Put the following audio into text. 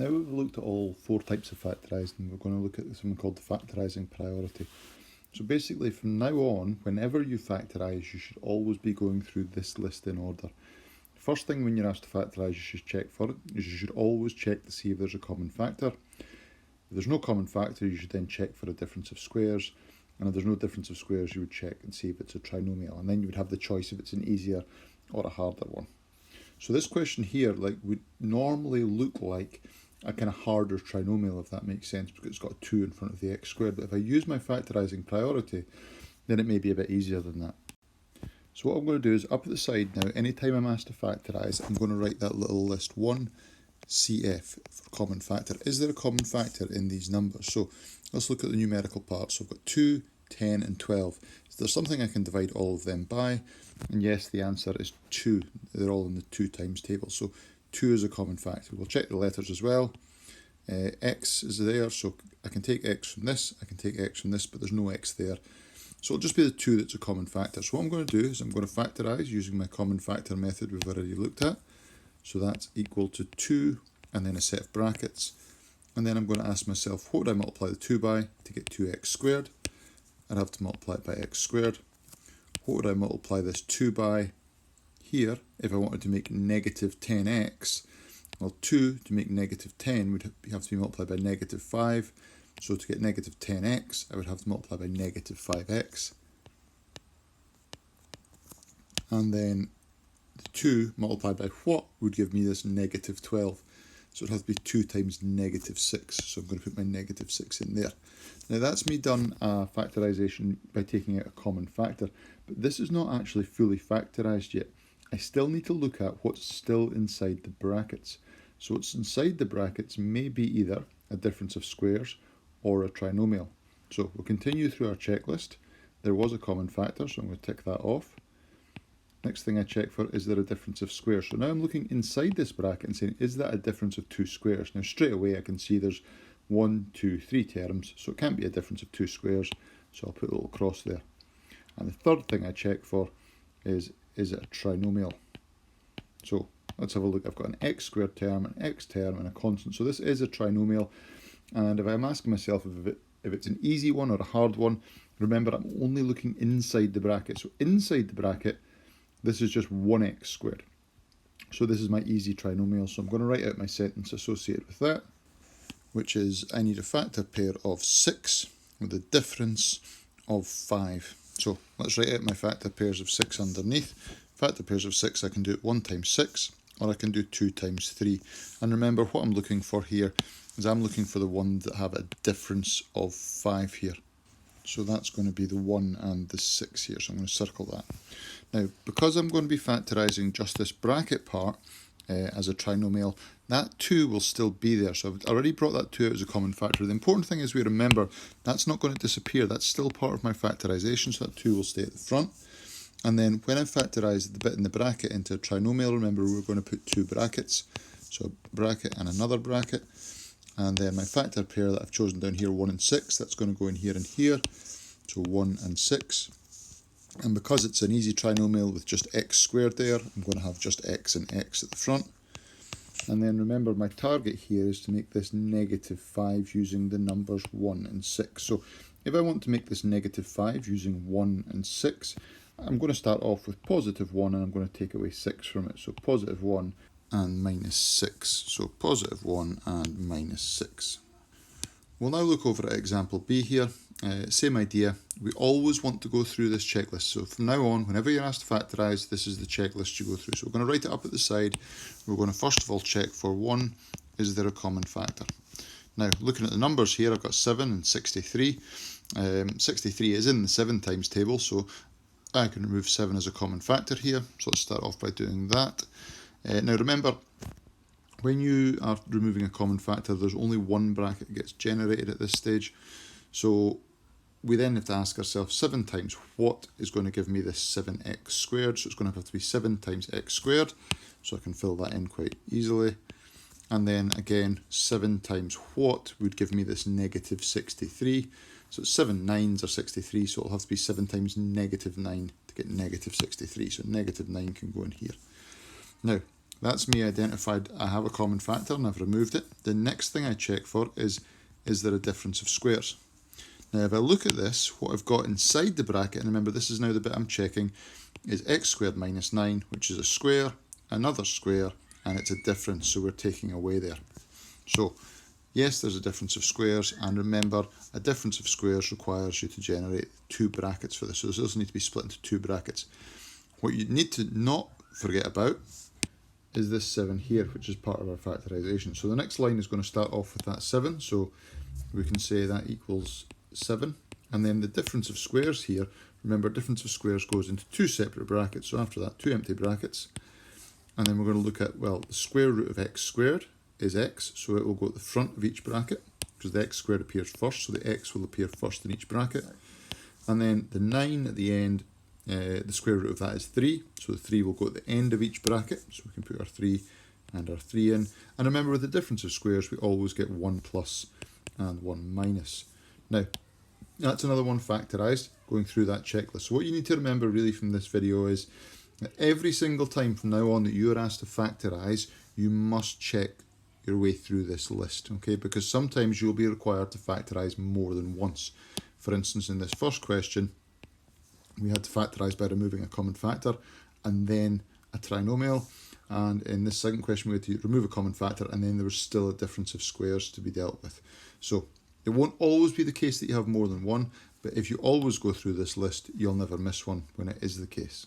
Now we've looked at all 4 types of factorising, we're going to look at something called the factorising priority. So basically from now on, whenever you factorise, you should always be going through this list in order. First thing when you're asked to factorise, you should check for it, is you should always check to see if there's a common factor. If there's no common factor, you should then check for a difference of squares, and if there's no difference of squares, you would check and see if it's a trinomial, and then you would have the choice if it's an easier or a harder one. So this question here would normally look like a kind of harder trinomial, if that makes sense, because it's got a 2 in front of the x squared. But if I use my factorising priority, then it may be a bit easier than that. So what I'm going to do is up at the side now, anytime I'm asked to factorise, I'm going to write that little list 1 CF for common factor. Is there a common factor in these numbers? So let's look at the numerical part. So I've got 2, 10 and 12. Is there something I can divide all of them by? And yes, the answer is 2. They're all in the 2 times table. So 2 is a common factor. We'll check the letters as well. X is there, so I can take x from this, I can take x from this, but there's no x there. So it'll just be the 2 that's a common factor. So what I'm going to do is I'm going to factorise using my common factor method we've already looked at. So that's equal to 2 and then a set of brackets. And then I'm going to ask myself, what would I multiply the 2 by to get 2x squared? I'd have to multiply it by x squared. What would I multiply this 2 by here if I wanted to make negative 10x? Well, 2 to make negative 10 would have to be multiplied by negative 5. So to get negative 10x, I would have to multiply by negative 5x. And then the 2 multiplied by what would give me this negative 12. So it has to be 2 times negative 6. So I'm going to put my negative 6 in there. Now that's me done a factorisation by taking out a common factor. But this is not actually fully factorised yet. I still need to look at what's still inside the brackets. So what's inside the brackets may be either a difference of squares or a trinomial. So we'll continue through our checklist. There was a common factor, so I'm going to tick that off. Next thing I check for, is there a difference of squares? So now I'm looking inside this bracket and saying, is that a difference of 2 squares? Now straight away I can see there's 1, 2, 3 terms, so it can't be a difference of 2 squares, so I'll put a little cross there. And the third thing I check for is it a trinomial? So let's have a look. I've got an x squared term, an x term and a constant. So this is a trinomial, and if I'm asking myself if it's an easy one or a hard one, remember I'm only looking inside the bracket. So inside the bracket, this is just 1x squared. So this is my easy trinomial. So I'm going to write out my sentence associated with that, which is I need a factor pair of 6 with a difference of 5. So let's write out my factor pairs of 6 underneath. Factor pairs of 6, I can do it 1 times 6, or I can do 2 times 3. And remember, what I'm looking for here is I'm looking for the ones that have a difference of 5 here. So that's going to be the 1 and the 6 here, so I'm going to circle that. Now, because I'm going to be factorising just this bracket part as a trinomial, that 2 will still be there. So I've already brought that 2 out as a common factor. The important thing is we remember that's not going to disappear. That's still part of my factorisation, so that 2 will stay at the front. And then when I factorise the bit in the bracket into a trinomial, remember we're going to put 2 brackets. So a bracket and another bracket. And then my factor pair that I've chosen down here, 1 and 6, that's going to go in here and here. So 1 and 6. And because it's an easy trinomial with just x squared there, I'm going to have just x and x at the front. And then remember my target here is to make this negative 5 using the numbers 1 and 6. So if I want to make this negative 5 using 1 and 6, I'm going to start off with positive 1 and I'm going to take away 6 from it. So positive 1 and minus 6. So positive 1 and minus 6. We'll now look over at example B here. Same idea. We always want to go through this checklist. So from now on, whenever you're asked to factorise, this is the checklist you go through. So we're going to write it up at the side. We're going to first of all check for 1, is there a common factor? Now, looking at the numbers here, I've got 7 and 63. 63 is in the 7 times table, so I can remove 7 as a common factor here. So let's start off by doing that. Now remember, when you are removing a common factor, there's only one bracket that gets generated at this stage. So we then have to ask ourselves 7 times what is going to give me this 7x squared. So it's going to have to be 7 times x squared. So I can fill that in quite easily. And then again, 7 times what would give me this negative 63. So 7 nines are 63, so it'll have to be 7 times negative 9 to get negative 63. So negative 9 can go in here. Now, that's me identified I have a common factor and I've removed it. The next thing I check for is there a difference of squares? Now if I look at this, what I've got inside the bracket, and remember this is now the bit I'm checking, is x squared minus 9, which is a square, another square, and it's a difference, so we're taking away there. So yes, there's a difference of squares, and remember, a difference of squares requires you to generate two brackets for this, so this does need to be split into two brackets. What you need to not forget about is this 7 here, which is part of our factorisation. So the next line is going to start off with that 7, so we can say that equals 7, and then the difference of squares here, remember difference of squares goes into two separate brackets, so after that two empty brackets, and then we're going to look at, well, the square root of x squared is x, so it will go at the front of each bracket, because the x squared appears first, so the x will appear first in each bracket, and then the 9 at the end, the square root of that is 3, so the 3 will go at the end of each bracket, so we can put our 3 and our 3 in, and remember with the difference of squares we always get 1 plus and 1 minus. Now, that's another one factorised, going through that checklist. So what you need to remember really from this video is that every single time from now on that you are asked to factorise, you must check your way through this list, okay? Because sometimes you'll be required to factorise more than once. For instance, in this first question, we had to factorise by removing a common factor and then a trinomial. And in this second question, we had to remove a common factor and then there was still a difference of squares to be dealt with. So it won't always be the case that you have more than one, but if you always go through this list, you'll never miss one when it is the case.